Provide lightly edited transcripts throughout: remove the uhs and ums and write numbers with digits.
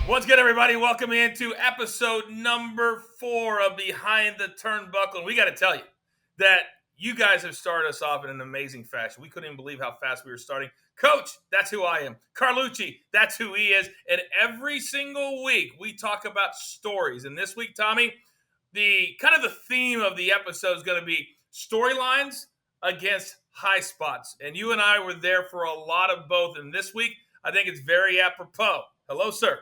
What's good, everybody? Welcome into episode number 4 of Behind the Turnbuckle. And we got to tell you that you guys have started us off in an amazing fashion. We couldn't even believe how fast we were starting. Coach, that's who I am. Carluchi, that's who he is. And every single week, we talk about stories. And this week, Tommy, the theme of the episode is going to be storylines against high spots. And you and I were there for a lot of both. And this week, I think it's very apropos. Hello, sir.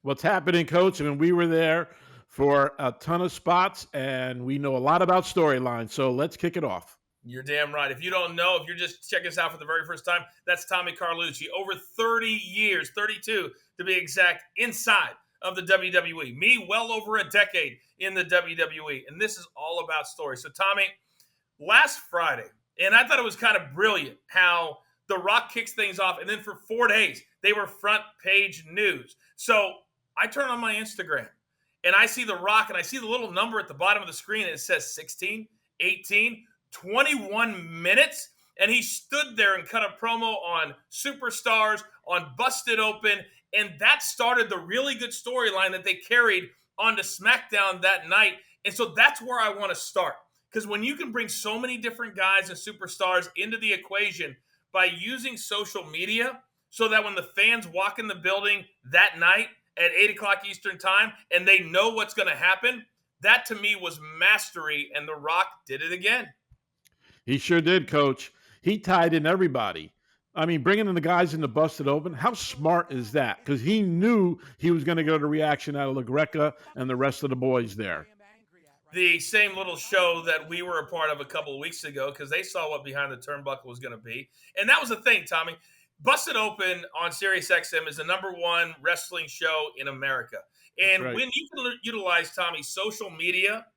What's happening, Coach? I mean, we were there for a ton of spots, and we know a lot about storylines. So let's kick it off. You're damn right. If you don't know, if you're just checking us out for the very first time, that's Tommy Carluchi. Over 30 years, 32 to be exact, inside of the WWE. Me, well over a decade in the WWE. And this is all about stories. So, Tommy, last Friday, and I thought it was kind of brilliant how The Rock kicks things off, and then for 4 days, they were front page news. So I turn on my Instagram, and I see The Rock, and I see the little number at the bottom of the screen, and it says 16, 18, 21 minutes, and he stood there and cut a promo on Superstars, on Busted Open, and that started the really good storyline that they carried onto SmackDown that night. And so that's where I want to start, because when you can bring so many different guys and superstars into the equation by using social media, so that when the fans walk in the building that night at 8 o'clock Eastern time and they know what's going to happen, that to me was mastery, and The Rock did it again. He sure did, Coach. He tied in everybody. I mean, bringing in the guys in the Busted Open, how smart is that? Because he knew he was going to get a reaction out of LaGreca and the rest of the boys there. The same little show that we were a part of a couple of weeks ago, because they saw what Behind the Turnbuckle was going to be. And that was the thing, Tommy. Busted Open on SiriusXM is the #1 wrestling show in America. And right. When you can utilize, Tommy, social media,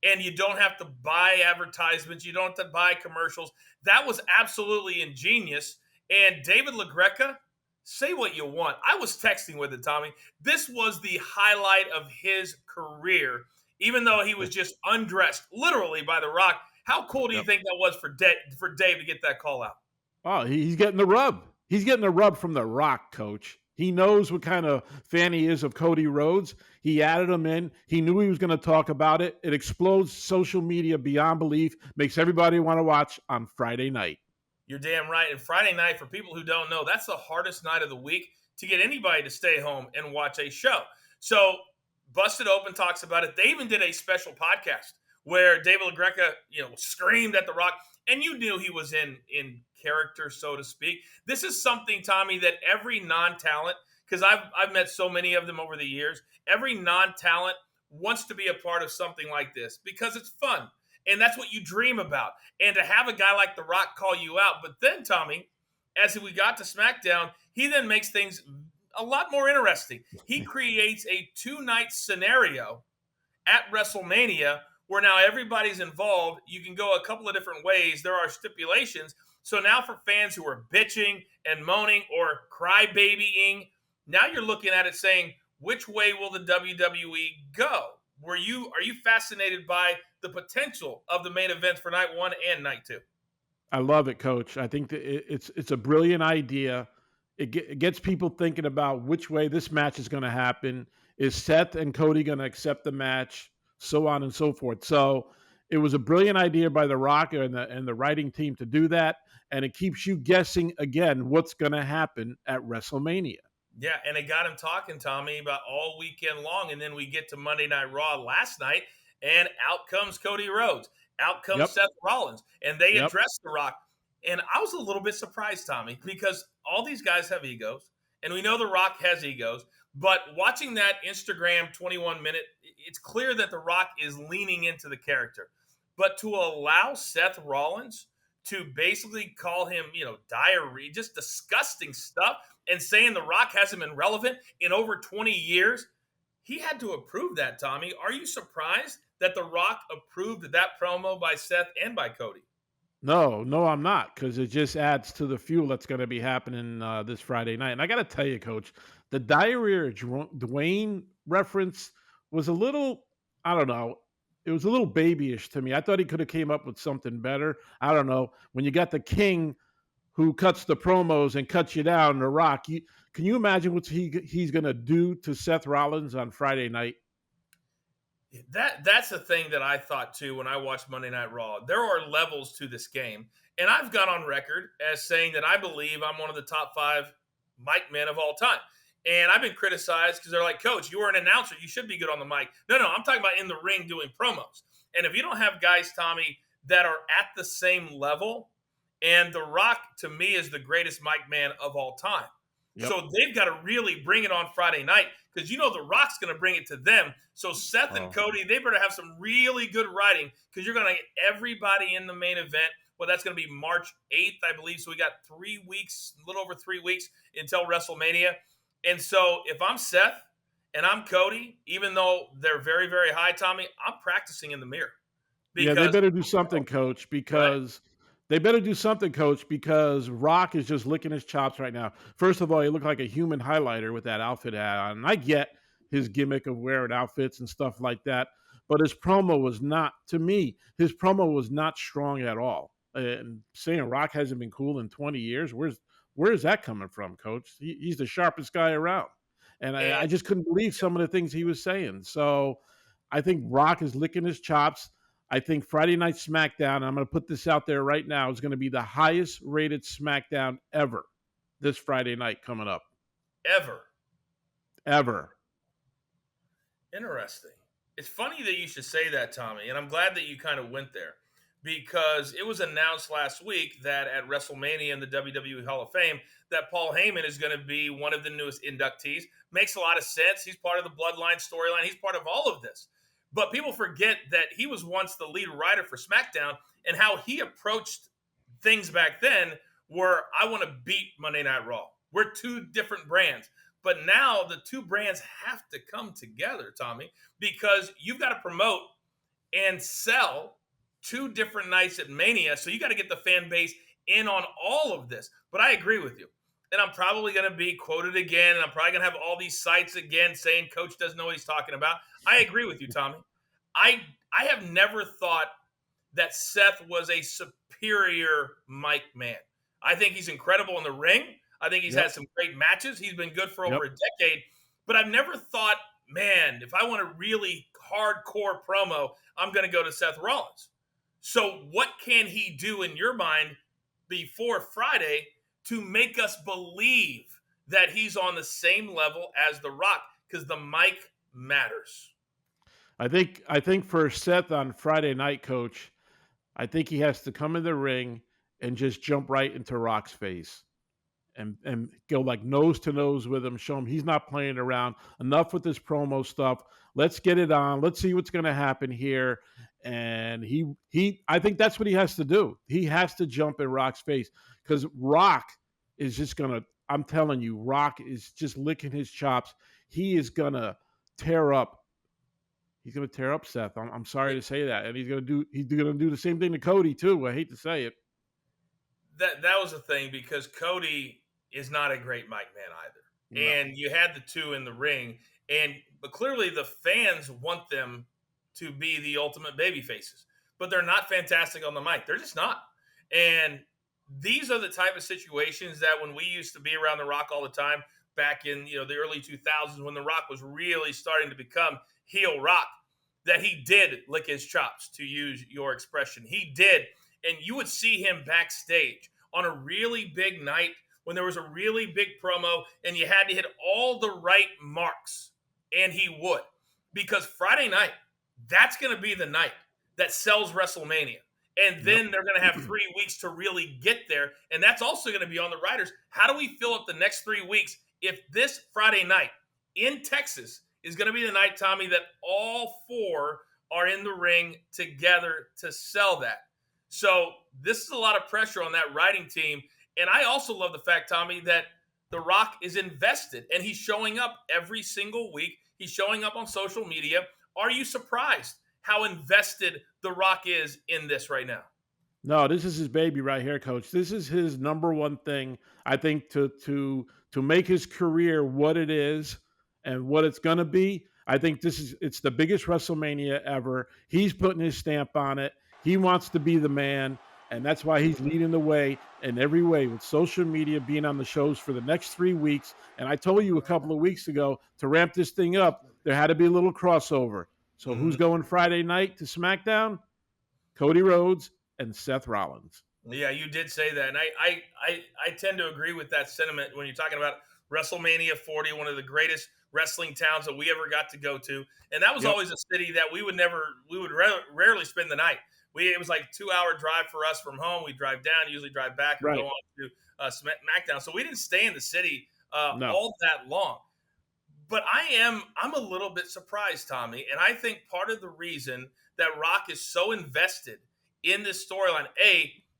and you don't have to buy advertisements, you don't have to buy commercials, that was absolutely ingenious. And David LaGreca, say what you want. I was texting with it, Tommy. This was the highlight of his career, even though he was just undressed, literally, by The Rock. How cool do you think that was for Dave to get that call out? Oh, he's getting the rub. He's getting the rub from The Rock, Coach. He knows what kind of fan he is of Cody Rhodes. He added him in. He knew he was going to talk about it. It explodes social media beyond belief, makes everybody want to watch on Friday night. You're damn right. And Friday night, for people who don't know, that's the hardest night of the week to get anybody to stay home and watch a show. So Busted Open talks about it. They even did a special podcast where David LaGreca, screamed at The Rock, and you knew he was in character, so to speak. This is something, Tommy, that every non-talent, because I've met so many of them over the years, every non-talent wants to be a part of something like this because it's fun. And that's what you dream about. And to have a guy like The Rock call you out. But then, Tommy, as we got to SmackDown, he then makes things a lot more interesting. He creates a 2-night scenario at WrestleMania where now everybody's involved. You can go a couple of different ways. There are stipulations. So now for fans who are bitching and moaning or crybabying, now you're looking at it saying, which way will the WWE go? Are you fascinated by the potential of the main events for night 1 and night 2? I love it, Coach. I think that it's a brilliant idea. It gets people thinking about which way this match is going to happen. Is Seth and Cody going to accept the match? So on and so forth. So it was a brilliant idea by The Rock and the writing team to do that. And it keeps you guessing, again, what's going to happen at WrestleMania. Yeah, and it got him talking, Tommy, about all weekend long. And then we get to Monday Night Raw last night, and out comes Cody Rhodes. Out comes Seth Rollins. And they addressed The Rock. And I was a little bit surprised, Tommy, because all these guys have egos. And we know The Rock has egos. But watching that Instagram 21-minute, it's clear that The Rock is leaning into the character. But to allow Seth Rollins to basically call him, diarrhea, just disgusting stuff, and saying The Rock hasn't been relevant in over 20 years, he had to approve that, Tommy. Are you surprised that The Rock approved that promo by Seth and by Cody? No, I'm not, because it just adds to the fuel that's going to be happening this Friday night. And I got to tell you, Coach, the diarrhea Dwayne reference was a little, I don't know, it was a little babyish to me. I thought he could have came up with something better. I don't know. When you got the king who cuts the promos and cuts you down, The Rock. Can you imagine what he's going to do to Seth Rollins on Friday night? That's the thing that I thought too when I watched Monday Night Raw. There are levels to this game, and I've gone on record as saying that I believe I'm one of the top 5 mic men of all time. And I've been criticized because they're like, "Coach, you were an announcer. You should be good on the mic." No, I'm talking about in the ring doing promos. And if you don't have guys, Tommy, that are at the same level, and The Rock to me is the greatest mic man of all time. Yep. So they've got to really bring it on Friday night because The Rock's going to bring it to them. So Seth and Cody, they better have some really good writing because you're going to get everybody in the main event. Well, that's going to be March 8th, I believe. So we got 3 weeks, a little over 3 weeks until WrestleMania. And so if I'm Seth and I'm Cody, even though they're very, very high, Tommy, I'm practicing in the mirror. Yeah, they better do something, Coach, because they better do something, Coach, because Rock is just licking his chops right now. First of all, he looked like a human highlighter with that outfit hat on. And I get his gimmick of wearing outfits and stuff like that, but his promo was not, to me, his promo was not strong at all. And saying Rock hasn't been cool in 20 years, where's that coming from, Coach? He's the sharpest guy around. And I just couldn't believe some of the things he was saying. So I think Rock is licking his chops. I think Friday Night SmackDown, I'm going to put this out there right now, is going to be the highest rated SmackDown ever this Friday night coming up. Ever. Interesting. It's funny that you should say that, Tommy, and I'm glad that you kind of went there because it was announced last week that at WrestleMania in the WWE Hall of Fame that Paul Heyman is going to be one of the newest inductees. Makes a lot of sense. He's part of the Bloodline storyline. He's part of all of this. But people forget that he was once the lead writer for SmackDown and how he approached things back then were, I want to beat Monday Night Raw. We're 2 different brands. But now the 2 brands have to come together, Tommy, because you've got to promote and sell 2 different nights at Mania. So you got to get the fan base in on all of this. But I agree with you. And I'm probably going to be quoted again. And I'm probably going to have all these sites again saying Coach doesn't know what he's talking about. I agree with you, Tommy. I have never thought that Seth was a superior mic man. I think he's incredible in the ring. I think he's had some great matches. He's been good for over a decade. But I've never thought, man, if I want a really hardcore promo, I'm going to go to Seth Rollins. So what can he do in your mind before Friday to make us believe that he's on the same level as The Rock? Because the mic matters. I think for Seth on Friday night, Coach, I think he has to come in the ring and just jump right into Rock's face and go like nose to nose with him, show him he's not playing around. Enough with this promo stuff. Let's get it on. Let's see what's going to happen here. And I think that's what he has to do. He has to jump in Rock's face because Rock is just going to, I'm telling you, Rock is just licking his chops. He is going to tear up. He's going to tear up Seth. I'm sorry to say that. And he's going to do the same thing to Cody too. I hate to say it. That was the thing because Cody is not a great mic man either. No. And you had the 2 in the ring. But clearly the fans want them to be the ultimate baby faces. But they're not fantastic on the mic. They're just not. And these are the type of situations that when we used to be around The Rock all the time, back in the early 2000s when The Rock was really starting to become heel Rock, that he did lick his chops, to use your expression. He did. And you would see him backstage on a really big night when there was a really big promo and you had to hit all the right marks. And he would. Because Friday night, that's going to be the night that sells WrestleMania. And then they're going to have 3 weeks to really get there. And that's also going to be on the writers. How do we fill up the next 3 weeks if this Friday night in Texas is going to be the night, Tommy, that all 4 are in the ring together to sell that? So this is a lot of pressure on that writing team. And I also love the fact, Tommy, that The Rock is invested and he's showing up every single week. He's showing up on social media. Are you surprised how invested The Rock is in this right now? No, this is his baby right here, Coach. This is his number one thing, I think, to make his career what it is and what it's going to be. I think it's the biggest WrestleMania ever. He's putting his stamp on it. He wants to be the man. And that's why he's leading the way in every way with social media, being on the shows for the next 3 weeks. And I told you a couple of weeks ago, to ramp this thing up, there had to be a little crossover. So who's going Friday night to SmackDown? Cody Rhodes and Seth Rollins. Yeah, you did say that, and I tend to agree with that sentiment when you're talking about WrestleMania 40, one of the greatest wrestling towns that we ever got to go to, and that was always a city that we would rarely spend the night. It was like a 2-hour drive for us from home. We drive down, usually drive back, and go on to SmackDown. So we didn't stay in the city all that long. But I'm a little bit surprised, Tommy, and I think part of the reason that Rock is so invested in this storyline,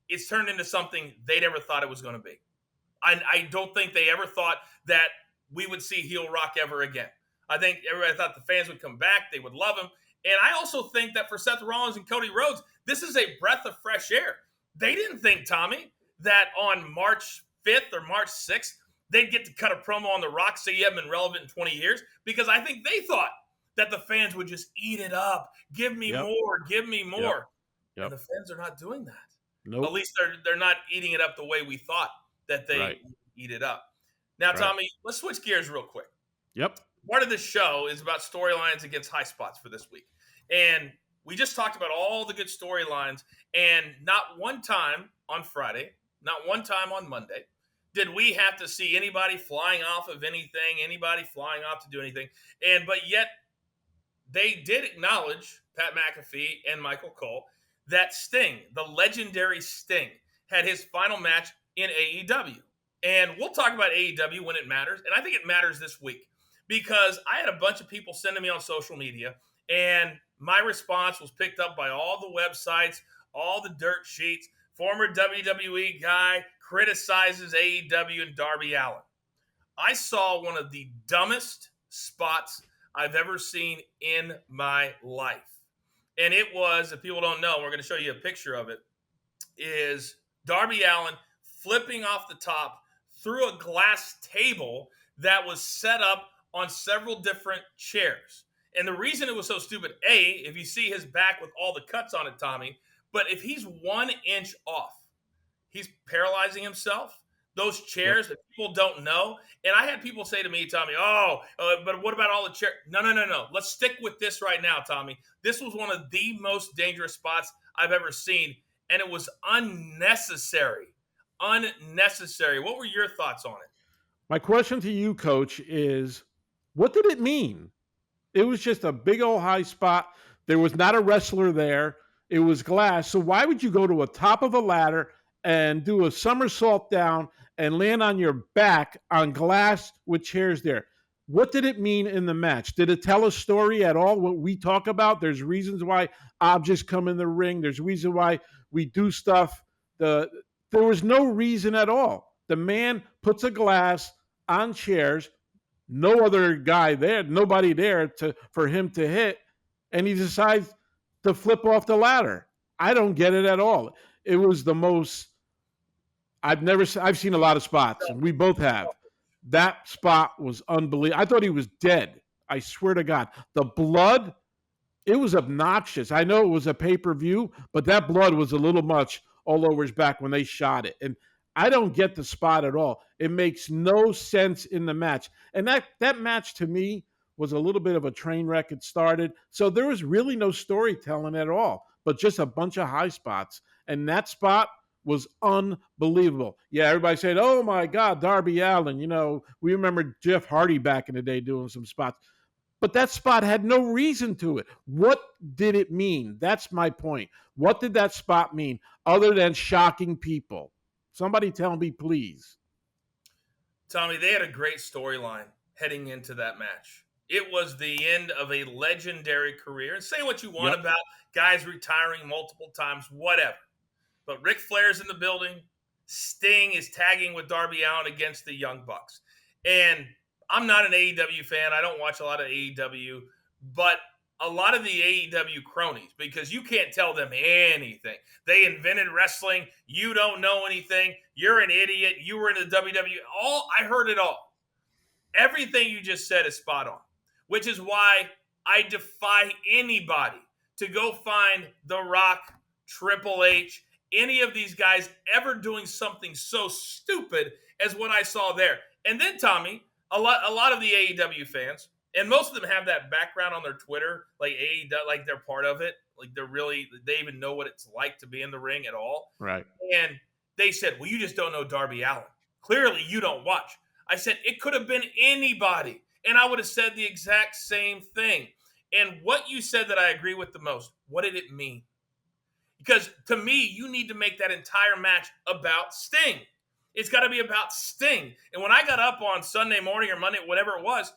it's turned into something they never thought it was going to be. I don't think they ever thought that we would see heel Rock ever again. I think everybody thought the fans would come back, they would love him. And I also think that for Seth Rollins and Cody Rhodes, this is a breath of fresh air. They didn't think, Tommy, that on March 5th or March 6th, they'd get to cut a promo on The Rock, say you haven't been relevant in 20 years, because I think they thought that the fans would just eat it up. Give me more, give me more. And the fans are not doing that. Nope. At least they're not eating it up the way we thought that they would eat it up. Now, Tommy, let's switch gears real quick. Yep. Part of this show is about storylines against high spots for this week. And we just talked about all the good storylines, and not one time on Friday, not one time on Monday, did we have to see anybody flying off of anything, anybody flying off to do anything. But yet they did acknowledge, Pat McAfee and Michael Cole, that Sting, the legendary Sting, had his final match in AEW. And we'll talk about AEW when it matters. And I think it matters this week because I had a bunch of people sending me on social media, and my response was picked up by all the websites, all the dirt sheets. Former WWE guy criticizes AEW and Darby Allin. I saw one of the dumbest spots I've ever seen in my life. And it was, if people don't know, we're going to show you a picture of it, is Darby Allin flipping off the top through a glass table that was set up on several different chairs. And the reason it was so stupid, if you see his back with all the cuts on it, Tommy, but if he's 1 inch off, he's paralyzing himself. Those chairs that people don't know. And I had people say to me, Tommy, but what about all the chairs? No. Let's stick with this right now, Tommy. This was one of the most dangerous spots I've ever seen. And it was unnecessary. Unnecessary. What were your thoughts on it? My question to you, Coach, is what did it mean? It was just a big old high spot. There was not a wrestler there. It was glass. So why would you go to a top of a ladder and do a somersault down and land on your back on glass with chairs there? What did it mean in the match? Did it tell a story at all? What we talk about, there's reasons why objects come in the ring. There's reason why we do stuff. There was no reason at all. The man puts a glass on chairs, no other guy there, nobody there for him to hit, and he decides to flip off the ladder. I don't get it at all. It was the most, I've seen a lot of spots, and we both have. That spot was unbelievable. I thought he was dead. I swear to God. The blood, it was obnoxious. I know it was a pay-per-view, but that blood was a little much all over his back when they shot it. And I don't get the spot at all. It makes no sense in the match. And that match to me was a little bit of a train wreck. It started. So there was really no storytelling at all, but just a bunch of high spots. And that spot was unbelievable. Yeah, everybody said, oh my God, Darby Allin. You know, we remember Jeff Hardy back in the day doing some spots. But that spot had no reason to it. What did it mean? That's my point. What did that spot mean other than shocking people? Somebody tell me, please. Tommy, they had a great storyline heading into that match. It was the end of a legendary career. And say what you want about guys retiring multiple times, whatever. But Ric Flair's in the building. Sting is tagging with Darby Allin against the Young Bucks. And I'm not an AEW fan. I don't watch a lot of AEW. But a lot of the AEW cronies, because you can't tell them anything. They invented wrestling. You don't know anything. You're an idiot. You were in the WWE. I heard it all. Everything you just said is spot on, which is why I defy anybody to go find The Rock, Triple H, any of these guys ever doing something so stupid as what I saw there. And then, Tommy, a lot of the AEW fans, and most of them have that background on their Twitter, like AEW, like they're part of it, like they even know what it's like to be in the ring at all. Right. And they said, "Well, you just don't know Darby Allin. Clearly, you don't watch." I said, "It could have been anybody," and I would have said the exact same thing. And what you said that I agree with the most, what did it mean? Because to me, you need to make that entire match about Sting. It's got to be about Sting. And when I got up on Sunday morning or Monday, whatever it was,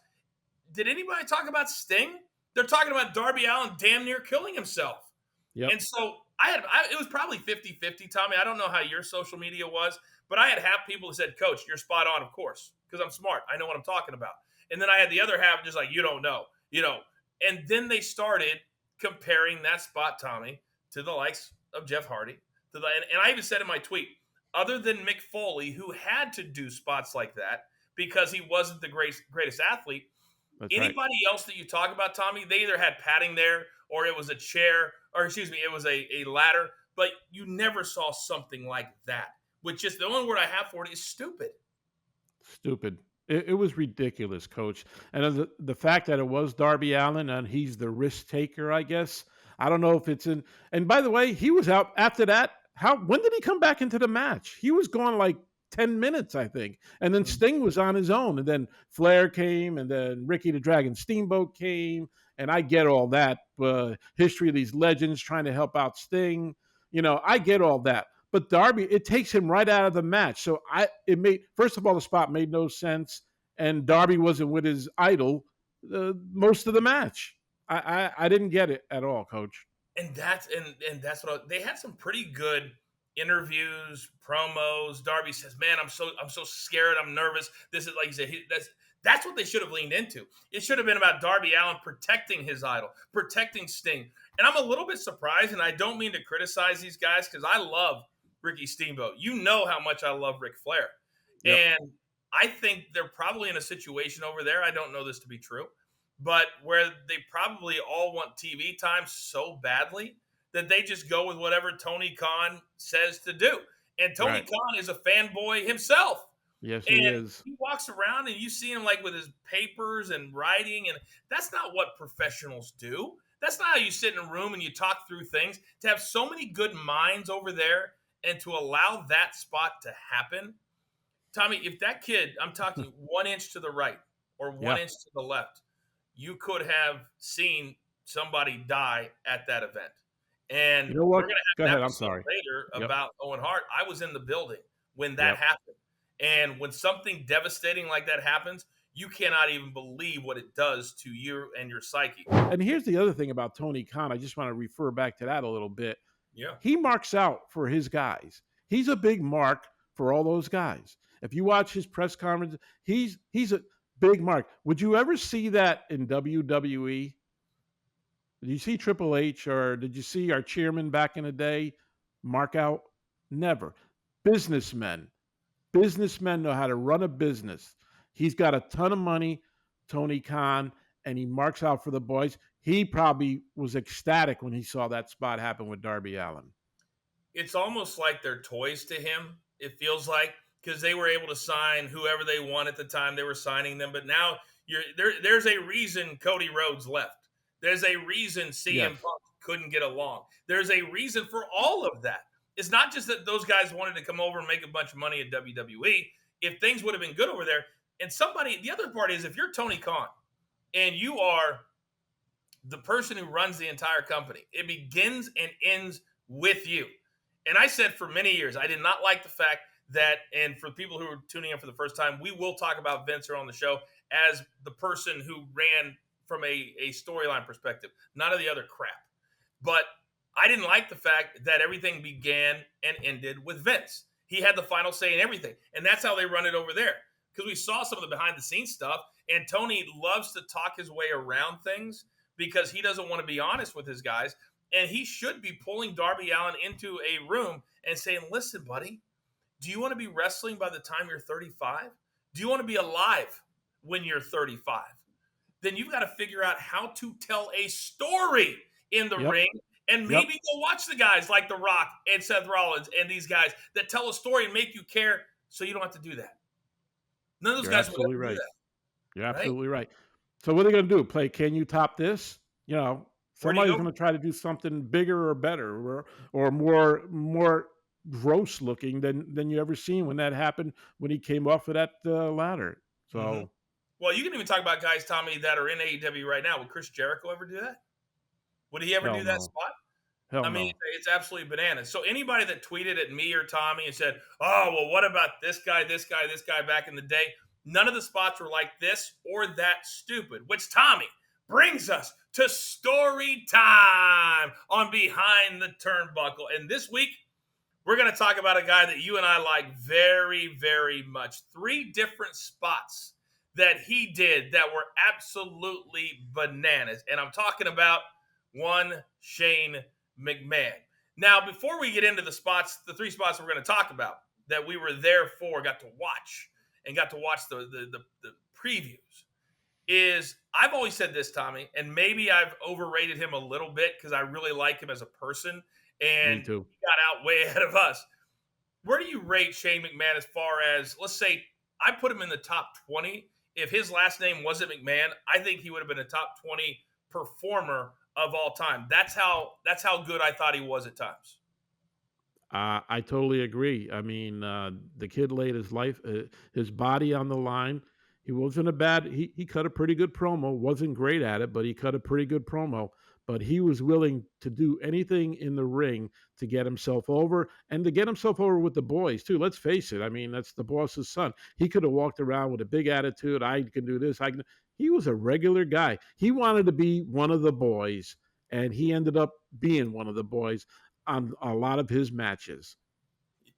did anybody talk about Sting? They're talking about Darby Allin damn near killing himself. Yep. And so it was probably 50-50, Tommy. I don't know how your social media was, but I had half people who said, "Coach, you're spot on, of course, because I'm smart. I know what I'm talking about." And then I had the other half just like, "You don't know, you know." And then they started comparing that spot, Tommy, to the likes of Jeff Hardy. And I even said in my tweet, other than Mick Foley, who had to do spots like that because he wasn't the greatest athlete, That's right. anybody else that you talk about, Tommy, they either had padding there or it was a chair, or excuse me, it was a ladder, but you never saw something like that. Which just the only word I have for it is stupid. Stupid. It was ridiculous, Coach. And the fact that it was Darby Allin and he's the risk taker, I guess. I don't know if it's in. And by the way, he was out after that. When did he come back into the match? He was gone like 10 minutes, I think. And then Sting was on his own. And then Flair came, and then Ricky the Dragon Steamboat came. And I get all that. History of these legends trying to help out Sting. I get all that. But Darby, it takes him right out of the match. So first of all, the spot made no sense, and Darby wasn't with his idol most of the match. I didn't get it at all, Coach. And that's what they had some pretty good interviews, promos. Darby says, "Man, I'm so scared. I'm nervous." This is like you said. That's what they should have leaned into. It should have been about Darby Allin protecting his idol, protecting Sting. And I'm a little bit surprised, and I don't mean to criticize these guys because I love Ricky Steamboat. You know how much I love Ric Flair. Yep. And I think they're probably in a situation over there. I don't know this to be true, but where they probably all want TV time so badly that they just go with whatever Tony Khan says to do. And Tony Right. Khan is a fanboy himself. Yes, he And is. he walks around and you see him like with his papers and writing, and that's not what professionals do. That's not how you sit in a room and you talk through things. To have so many good minds over there and to allow that spot to happen, Tommy, if that kid, I'm talking 1 inch to the right or one Yeah. inch to the left, you could have seen somebody die at that event. And You know what? we're going to Go have ahead. an I'm episode sorry. later Yep. about Owen Hart. I was in the building when that Yep. happened. And when something devastating like that happens, you cannot even believe what it does to you and your psyche. And here's the other thing about Tony Khan. I just want to refer back to that a little bit. Yeah. He marks out for his guys. He's a big mark for all those guys. If you watch his press conference, he's a big mark. Would you ever see that in WWE? Did you see Triple H, or did you see our chairman back in the day mark out? Never. Businessmen. Businessmen know how to run a business. He's got a ton of money, Tony Khan, and he marks out for the boys. He probably was ecstatic when he saw that spot happen with Darby Allin. It's almost like they're toys to him, it feels like, because they were able to sign whoever they want at the time they were signing them. But now there's a reason Cody Rhodes left. There's a reason CM Punk couldn't get along. There's a reason for all of that. It's not just that those guys wanted to come over and make a bunch of money at WWE. If things would have been good over there, and the other part is if you're Tony Khan and you are the person who runs the entire company, it begins and ends with you. And I said for many years, I did not like the fact that, and for people who are tuning in for the first time, we will talk about Vince here on the show as the person who ran from a storyline perspective, none of the other crap. But I didn't like the fact that everything began and ended with Vince. He had the final say in everything. And that's how they run it over there. Because we saw some of the behind the scenes stuff, and Tony loves to talk his way around things because he doesn't want to be honest with his guys. And he should be pulling Darby Allin into a room and saying, "Listen, buddy, do you want to be wrestling by the time you're 35? Do you want to be alive when you're 35? Then you've got to figure out how to tell a story in the ring And Yep. maybe go watch the guys like The Rock and Seth Rollins and these guys that tell a story and make you care so you don't have to do that. None of those You're guys would absolutely ever do right. that, You're right? absolutely right. So what are they going to do? Play Can You Top This? Where do you Somebody's go going from to try to do something bigger or better or more gross looking than you ever seen when that happened when he came off of that ladder. there? So Well, you can even talk about guys, Tommy, that are in AEW right now. Would Chris Jericho ever do that? Would he ever hell do that no. spot? Hell I mean, no. it's absolutely bananas. So anybody that tweeted at me or Tommy and said, "Oh, well, what about this guy, this guy, this guy back in the day?" None of the spots were like this or that stupid. Which Tommy brings us to story time on Behind the Turnbuckle. And this week, we're going to talk about a guy that you and I like very, very much. 3 different spots that he did that were absolutely bananas. And I'm talking about one Shane McMahon. Now, before we get into the spots, the 3 spots we're going to talk about that we were there for, got to watch the previews, is I've always said this, Tommy, and maybe I've overrated him a little bit because I really like him as a person, and Me too. he got out way ahead of us. Where do you rate Shane McMahon as far as, let's say, I put him in the top 20. If his last name wasn't McMahon, I think he would have been a top 20 performer of all time. That's how good I thought he was at times. I totally agree. I mean, the kid laid his body on the line. He wasn't a bad. He cut a pretty good promo. Wasn't great at it, but he cut a pretty good promo. But he was willing to do anything in the ring to get himself over and to get himself over with the boys too. Let's face it. I mean, that's the boss's son. He could have walked around with a big attitude. I can do this. I can. He was a regular guy. He wanted to be one of the boys, and he ended up being one of the boys on a lot of his matches.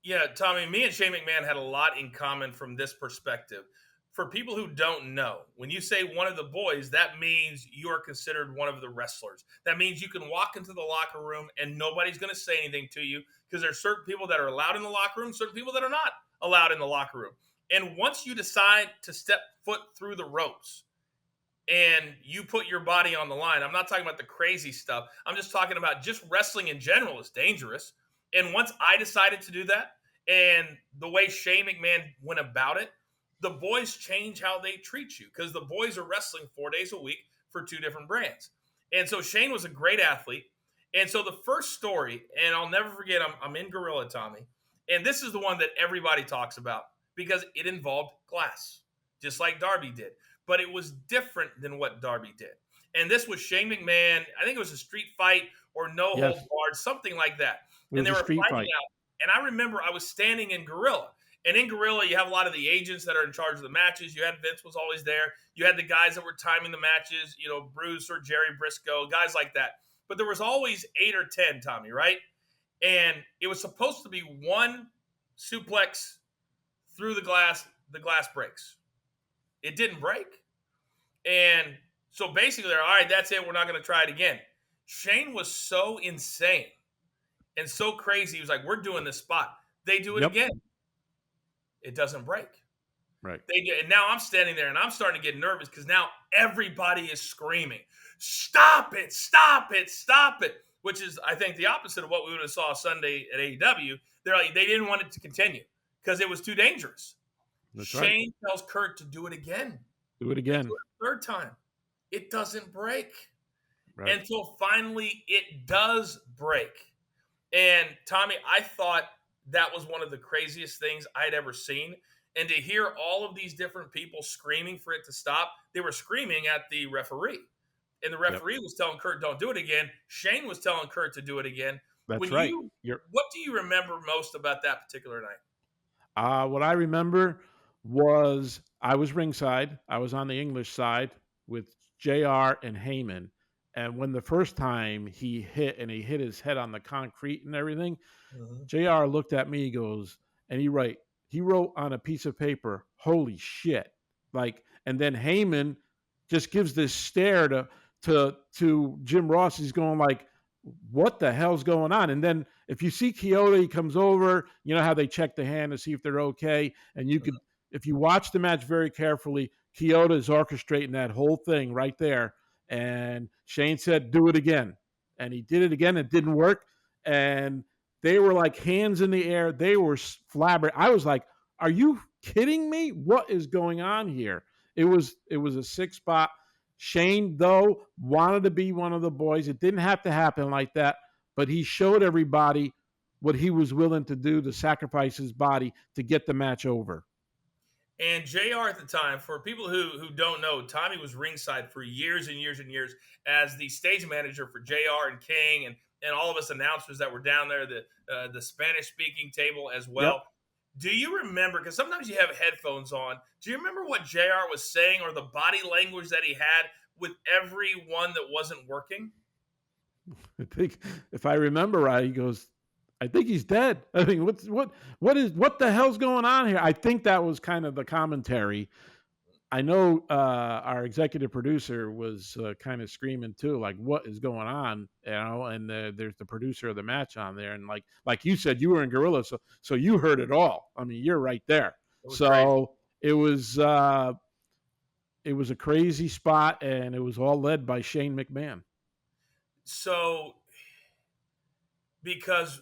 Yeah, Tommy, me and Shane McMahon had a lot in common from this perspective. For people who don't know, when you say one of the boys, that means you are considered one of the wrestlers. That means you can walk into the locker room and nobody's going to say anything to you because there's certain people that are allowed in the locker room, certain people that are not allowed in the locker room. And once you decide to step foot through the ropes and you put your body on the line, I'm not talking about the crazy stuff. I'm just talking about just wrestling in general is dangerous. And once I decided to do that, and the way Shane McMahon went about it, the boys change how they treat you because the boys are wrestling 4 days a week for 2 different brands. And so Shane was a great athlete. And so the first story, and I'll never forget, I'm in Gorilla, Tommy. And this is the one that everybody talks about because it involved glass, just like Darby did. But it was different than what Darby did. And this was Shane McMahon. I think it was a street fight or no Yes, hold barred, something like that. it And was they a were street fighting fight. out. And I remember I was standing in Gorilla. And in Gorilla, you have a lot of the agents that are in charge of the matches. You had Vince was always there. You had the guys that were timing the matches, Bruce or Jerry Briscoe, guys like that. But there was always 8 or 10, Tommy, right? And it was supposed to be one suplex through the glass breaks. It didn't break. And so basically, they're all right, that's it. We're not going to try it again. Shane was so insane and so crazy. He was like, we're doing this spot. They do it Yep. again. It doesn't break. Right. And now I'm standing there and I'm starting to get nervous because now everybody is screaming, stop it, stop it, stop it. Which is, I think, the opposite of what we would have saw Sunday at AEW. They're like, they didn't want it to continue because it was too dangerous. That's Shane tells Kurt to do it again. Do it They again. do it a third time. It doesn't break. Right. Until finally it does break. And Tommy, I thought that was one of the craziest things I'd ever seen. And to hear all of these different people screaming for it to stop, they were screaming at the referee. And the referee was telling Kurt, don't do it again. Shane was telling Kurt to do it again. That's right. What do you remember most about that particular night? What I remember was I was ringside. I was on the English side with JR and Heyman. And when the first time he hit his head on the concrete and everything, JR looked at me, and he wrote on a piece of paper, holy shit. And then Heyman just gives this stare to Jim Ross. He's going like, what the hell's going on? And then if you see Kyoto, he comes over, you know how they check the hand to see if they're okay. And if you watch the match very carefully, Kyoto is orchestrating that whole thing right there. And Shane said, do it again. And he did it again. It didn't work. And they were like hands in the air. They were flabbergasted. I was like, are you kidding me? What is going on here? It was a 6 spot. Shane, though, wanted to be one of the boys. It didn't have to happen like that, but he showed everybody what he was willing to do to sacrifice his body to get the match over. And JR at the time, for people who don't know, Tommy was ringside for years and years and years as the stage manager for JR and King and all of us announcers that were down there, the Spanish speaking table as Yep. well. Do you remember? Because sometimes you have headphones on. Do you remember what JR was saying or the body language that he had with everyone that wasn't working? I think if I remember right, he goes, I think he's dead. I mean, what the hell's going on here? I think that was kind of the commentary. I know our executive producer was kind of screaming too, like, "What is going on?" You know, and there's the producer of the match on there, and like you said, you were in Gorilla, so you heard it all. I mean, you're right there. It was crazy. So it was a crazy spot, and it was all led by Shane McMahon. So, because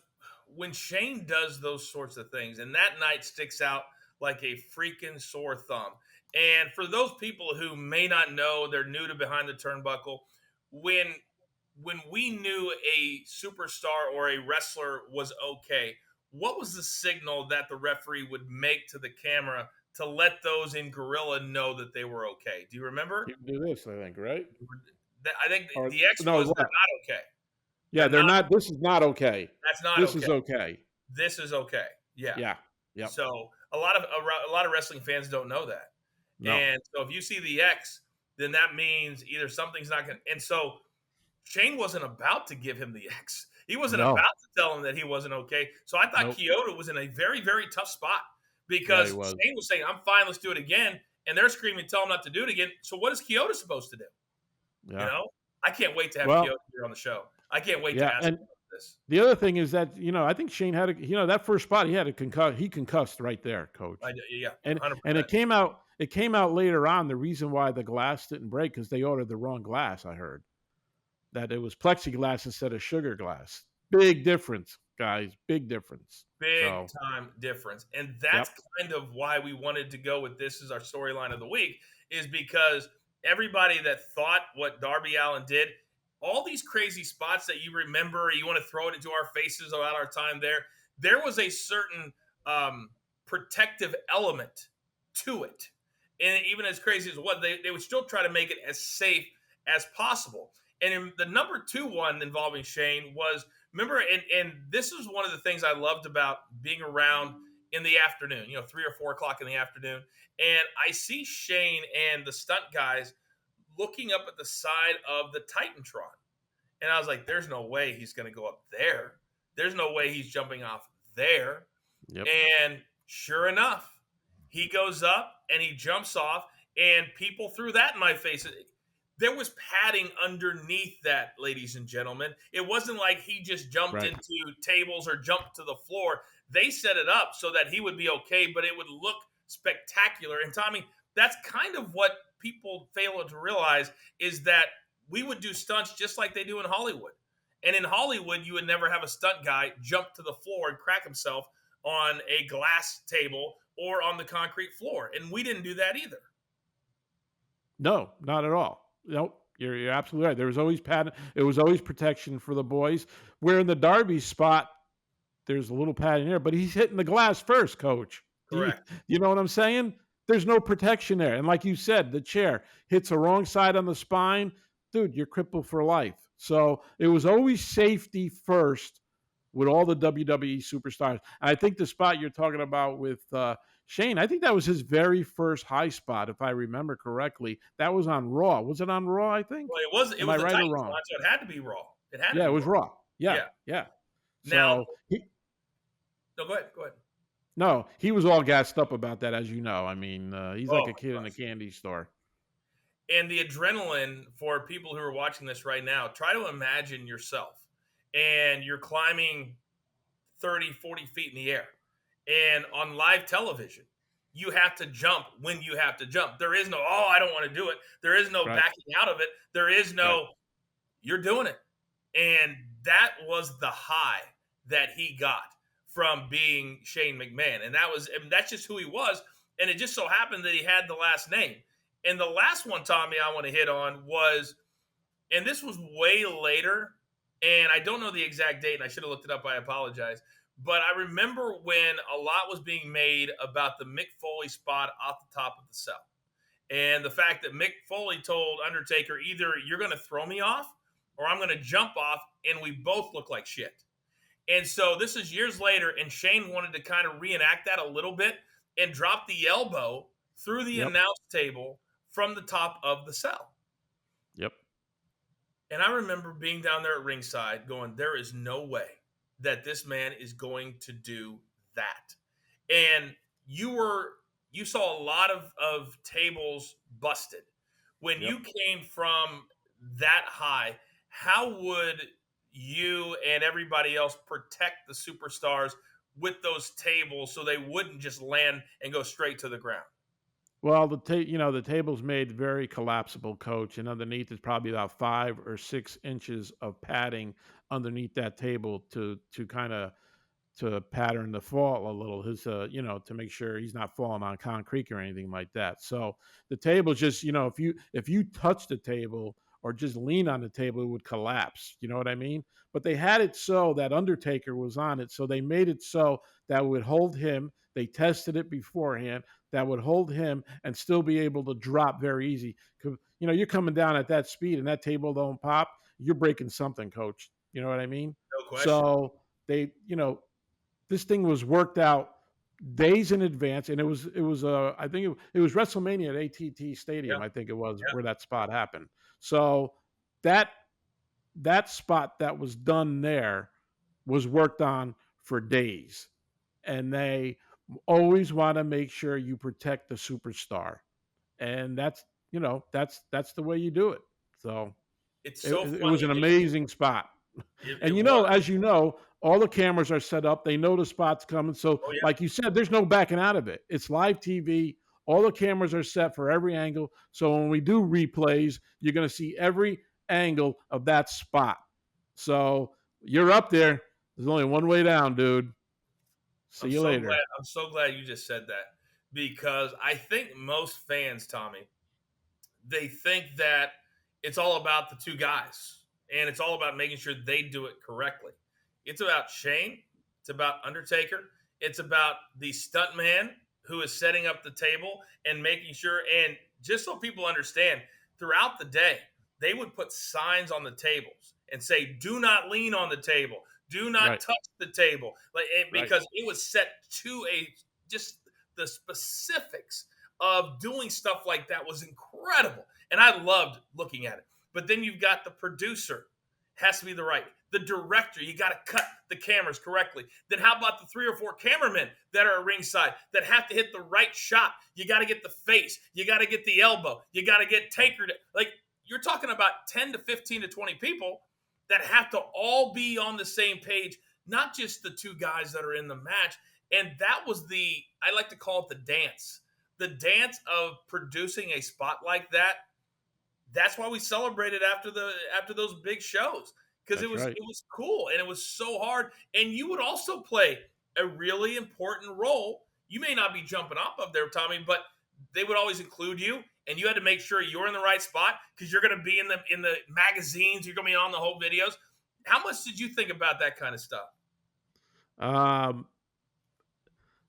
when Shane does those sorts of things, and that night sticks out like a freaking sore thumb. And for those people who may not know, they're new to Behind the Turnbuckle. When we knew a superstar or a wrestler was okay, what was the signal that the referee would make to the camera to let those in Gorilla know that they were okay? Do you remember? You can do this, I think, right? I think Or the X no, was what? they're not okay. Yeah, they're not. This is not okay. That's not This okay. is okay. This is okay. Yeah. Yeah. Yep. So a lot of wrestling fans don't know that. No. And so if you see the X, then that means either something's not going to. And so Shane wasn't about to give him the X. He wasn't No. about to tell him that he wasn't okay. So I thought Nope. Kyoto was in a very, very tough spot Yeah, because he was. Shane was saying, I'm fine, let's do it again. And they're screaming, tell him not to do it again. So what is Kyoto supposed to do? Yeah. You know, I can't wait to have Well, Kyoto here on the show. I can't wait yeah, to ask and him about this. the other thing is that I think Shane had that first spot he had a concuss. He concussed right there, Coach. Yeah, And 100%. it came out later on the reason why the glass didn't break because they ordered the wrong glass. I heard that it was plexiglass instead of sugar glass. Big difference, guys. Big difference. Big So, time difference. And that's Yep. kind of why we wanted to go with this as our storyline of the week, is because everybody that thought what Darby Allin did, all these crazy spots that you remember, you want to throw it into our faces about our time there was a certain protective element to it. And even as crazy as what they would still try to make it as safe as possible. And in the number 2 one involving Shane was, remember, and this is one of the things I loved about being around in the afternoon, 3 or 4 o'clock in the afternoon. And I see Shane and the stunt guys looking up at the side of the Titantron. And I was like, there's no way he's going to go up there. There's no way he's jumping off there. Yep. And sure enough, he goes up and he jumps off, and people threw that in my face. There was padding underneath that, ladies and gentlemen. It wasn't like he just jumped into tables or jumped to the floor. They set it up so that he would be okay, but it would look spectacular. And Tommy, that's kind of what people fail to realize, is that we would do stunts just like they do in Hollywood. And in Hollywood, you would never have a stunt guy jump to the floor and crack himself on a glass table or on the concrete floor. And we didn't do that either. No, not at all. Nope. You're absolutely right. There was always padding. It was always protection for the boys. Where in the Darby spot, there's a little padding there, but he's hitting the glass first, Coach. Correct. You know what I'm saying? There's no protection there. And like you said, the chair hits the wrong side on the spine. Dude, you're crippled for life. So it was always safety first with all the WWE superstars. And I think the spot you're talking about with Shane, I think that was his very first high spot, if I remember correctly. That was on Raw. Was it on Raw, I think? Well, it was. It Am was I the right Titans or wrong? one, so it had to be Raw. Yeah, it was Raw. Yeah. Now, So no, go ahead. no, he was all gassed up about that, as you know. I mean, he's like a kid in a candy store. And the adrenaline for people who are watching this right now, try to imagine yourself and you're climbing 30, 40 feet in the air. And on live television, you have to jump when you have to jump. There is no, I don't want to do it. There is no backing out of it. There is no, you're doing it. And that was the high that he got from being Shane McMahon. And that's just who he was. And it just so happened that he had the last name. And the last one, Tommy, I want to hit on was, and this was way later, and I don't know the exact date, and I should have looked it up. I apologize. But I remember when a lot was being made about the Mick Foley spot off the top of the cell. And the fact that Mick Foley told Undertaker, either you're going to throw me off or I'm going to jump off, and we both look like shit. And so this is years later, and Shane wanted to kind of reenact that a little bit and drop the elbow through the Yep. announce table from the top of the cell. Yep. And I remember being down there at ringside going, there is no way that this man is going to do that. And you saw a lot of tables busted. When Yep. you came from that high, how would you and everybody else protect the superstars with those tables so they wouldn't just land and go straight to the ground? Well, the table's made very collapsible, Coach, and underneath is probably about 5 or 6 inches of padding underneath that table to kind of to pattern the fall a little. His, to make sure he's not falling on concrete or anything like that. So the table's just, if you touch the table or just lean on the table, it would collapse. You know what I mean? But they had it so that Undertaker was on it, so they made it so that would hold him. They tested it beforehand that would hold him and still be able to drop very easy. 'Cause, you're coming down at that speed and that table don't pop, you're breaking something, Coach. You know what I mean? No question. So they, this thing was worked out days in advance, and it was I think it was WrestleMania at AT&T Yeah, Stadium. I think it was yeah. where that spot happened. So that that spot that was done there was worked on for days, and they always want to make sure you protect the superstar, and that's the way you do it. So It's it, so it was funny. an amazing spot. It And was. as you know, all the cameras are set up. They know the spot's coming. So, Oh, yeah. like you said, there's no backing out of it. It's live TV. All the cameras are set for every angle. So when we do replays, you're going to see every angle of that spot. So you're up there. There's only one way down, dude. See I'm you so glad. later. I'm so glad you just said that, because I think most fans, Tommy, they think that it's all about the two guys and it's all about making sure they do it correctly. It's about Shane. It's about Undertaker. It's about the stunt man who is setting up the table and making sure. And just so people understand, throughout the day, they would put signs on the tables and say, "Do not lean on the table. Do not Right. touch the table," Right. because it was set to a just the specifics of doing stuff like that was incredible. And I loved looking at it. But then you've got the producer, has to be the right. The director, you got to cut the cameras correctly. Then how about the 3 or 4 cameramen that are at ringside that have to hit the right shot? You got to get the face. You got to get the elbow. You got to get Taker. You're talking about 10 to 15 to 20 people that have to all be on the same page, not just the two guys that are in the match. And that was I like to call it the dance of producing a spot like that. That's why we celebrated after those big shows, because it That's was right. it was cool and it was so hard. And you would also play a really important role. You may not be jumping off of there, Tommy, but they would always include you, and you had to make sure you're in the right spot because you're going to be in the magazines. You're going to be on the whole videos. How much did you think about that kind of stuff? Um,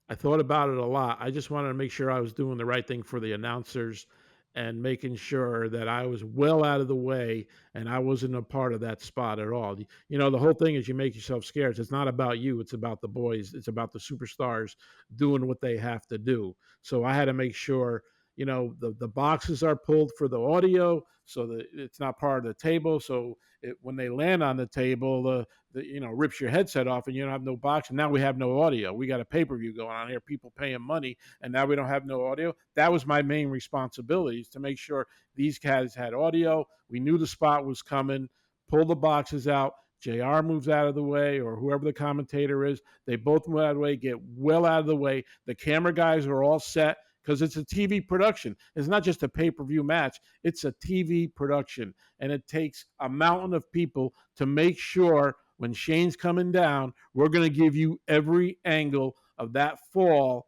I thought about it a lot. I just wanted to make sure I was doing the right thing for the announcers and making sure that I was well out of the way and I wasn't a part of that spot at all. The whole thing is you make yourself scarce. It's not about you, it's about the boys, it's about the superstars doing what they have to do. So I had to make sure, the boxes are pulled for the audio so that it's not part of the table. So when they land on the table, rips your headset off and you don't have no box. And now we have no audio. We got a pay-per-view going on here, people paying money, and now we don't have no audio. That was my main responsibility, is to make sure these guys had audio. We knew the spot was coming, pull the boxes out. JR moves out of the way, or whoever the commentator is. They both move out of the way, get well out of the way. The camera guys are all set. because it's a TV production. It's not just a pay-per-view match. It's a TV production, and it takes a mountain of people to make sure when Shane's coming down, we're going to give you every angle of that fall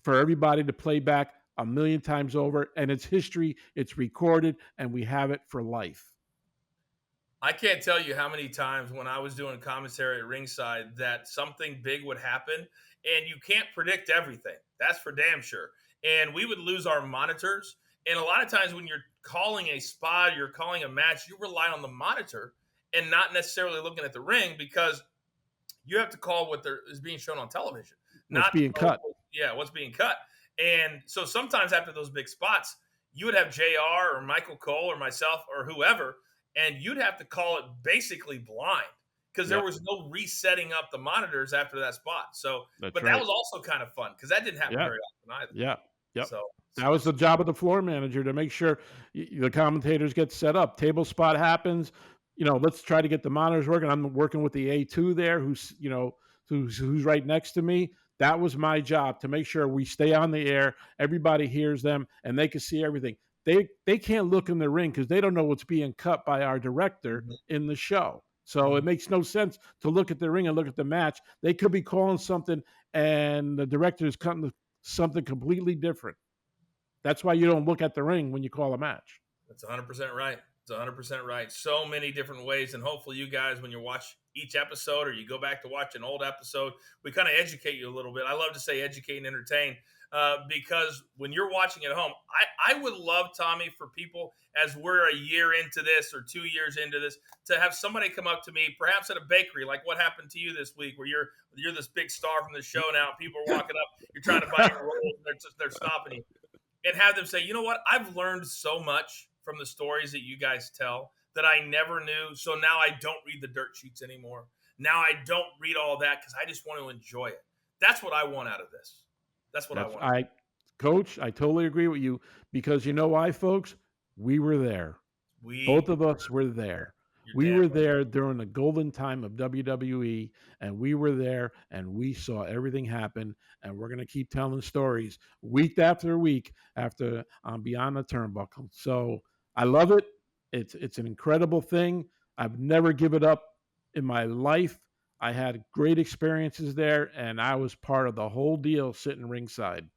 for everybody to play back a million times over. And it's history, it's recorded, and we have it for life. I can't tell you how many times when I was doing commentary at ringside that something big would happen, and you can't predict everything. That's for damn sure. And we would lose our monitors. And a lot of times when you're calling a spot, you're calling a match, you rely on the monitor and not necessarily looking at the ring, because you have to call what is being shown on television, What's not being cut. what's being cut. And so sometimes after those big spots, you would have JR or Michael Cole or myself or whoever, and you'd have to call it basically blind, because there was no resetting up the monitors after that spot. So, That's but right. that was also kind of fun, because that didn't happen very often either. Yeah. Yep. So that was the job of the floor manager, to make sure the commentators get set up. Table spot happens. Let's try to get the monitors working. I'm working with the A2 there, who's right next to me. That was my job, to make sure we stay on the air, everybody hears them, and they can see everything. They can't look in the ring because they don't know what's being cut by our director in the show. So it makes no sense to look at the ring and look at the match. They could be calling something, and the director is cutting something completely different. That's why you don't look at the ring when you call a match. That's 100% right. It's 100% right. So many different ways. And hopefully you guys, when you watch each episode or you go back to watch an old episode, we kind of educate you a little bit. I love to say educate and entertain, because when you're watching at home, I would love, Tommy, for people, as we're a year into this or 2 years into this, to have somebody come up to me, perhaps at a bakery, like what happened to you this week, where you're this big star from the show now. People are walking up, you're trying to buy your rolls, and they're stopping you. And have them say, you know what? I've learned so much from the stories that you guys tell that I never knew. So now I don't read the dirt sheets anymore. Now I don't read all that, because I just want to enjoy it. That's what I want out of this. That's what I want. Coach, I totally agree with you, because you know why, folks? We were there. Both of us were there. We were there during the golden time of WWE, and we were there, and we saw everything happen, and we're going to keep telling stories week after week after Beyond the Turnbuckle. So I love it. It's an incredible thing. I've never given up in my life. I had great experiences there, and I was part of the whole deal sitting ringside.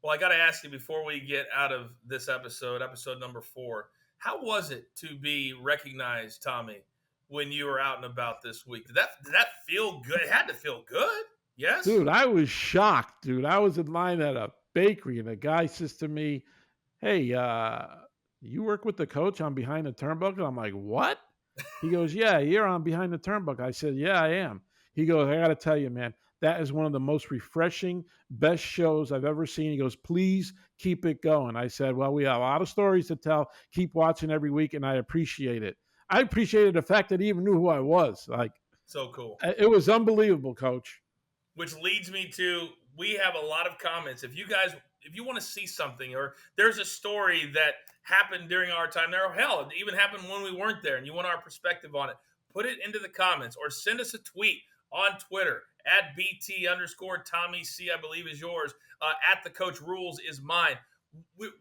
Well, I got to ask you before we get out of this episode number 4, how was it to be recognized, Tommy, when you were out and about this week? Did that feel good? It had to feel good. Yes? Dude, I was shocked, dude. I was in line at a bakery, and a guy says to me, hey, you work with the coach on Behind the Turnbuckle? I'm like, what? He goes, yeah, you're on Behind the Turnbuckle. I said, yeah, I am. He goes, I got to tell you, man, that is one of the most refreshing, best shows I've ever seen. He goes, please keep it going. I said, well, we have a lot of stories to tell. Keep watching every week, and I appreciate it. I appreciated the fact that he even knew who I was. Like, so cool. It was unbelievable, Coach. Which leads me to, we have a lot of comments. If you want to see something, or there's a story that happened during our time there, or hell, it even happened when we weren't there, and you want our perspective on it, put it into the comments, or send us a tweet on Twitter at BT_Tommy C, I believe is yours. At the Coach Rules is mine.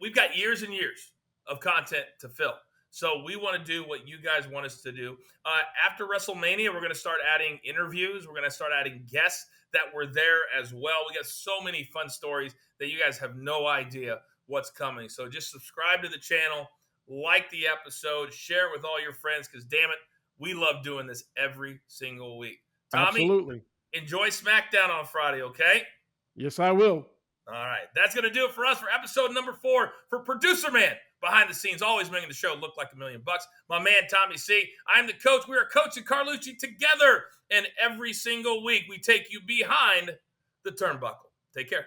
We've got years and years of content to fill. So we want to do what you guys want us to do. After WrestleMania, we're going to start adding interviews. We're going to start adding guests that were there as well. We got so many fun stories that you guys have no idea what's coming. So just subscribe to the channel, like the episode, share it with all your friends, because damn it, we love doing this every single week. Tommy, absolutely. Enjoy SmackDown on Friday, okay? Yes, I will. All right. That's going to do it for us for episode number 4 for Producer Man. Behind the scenes, always making the show look like $1 million. My man, Tommy C. I'm the coach. We are Coach and Carluchi together. And every single week, we take you behind the turnbuckle. Take care.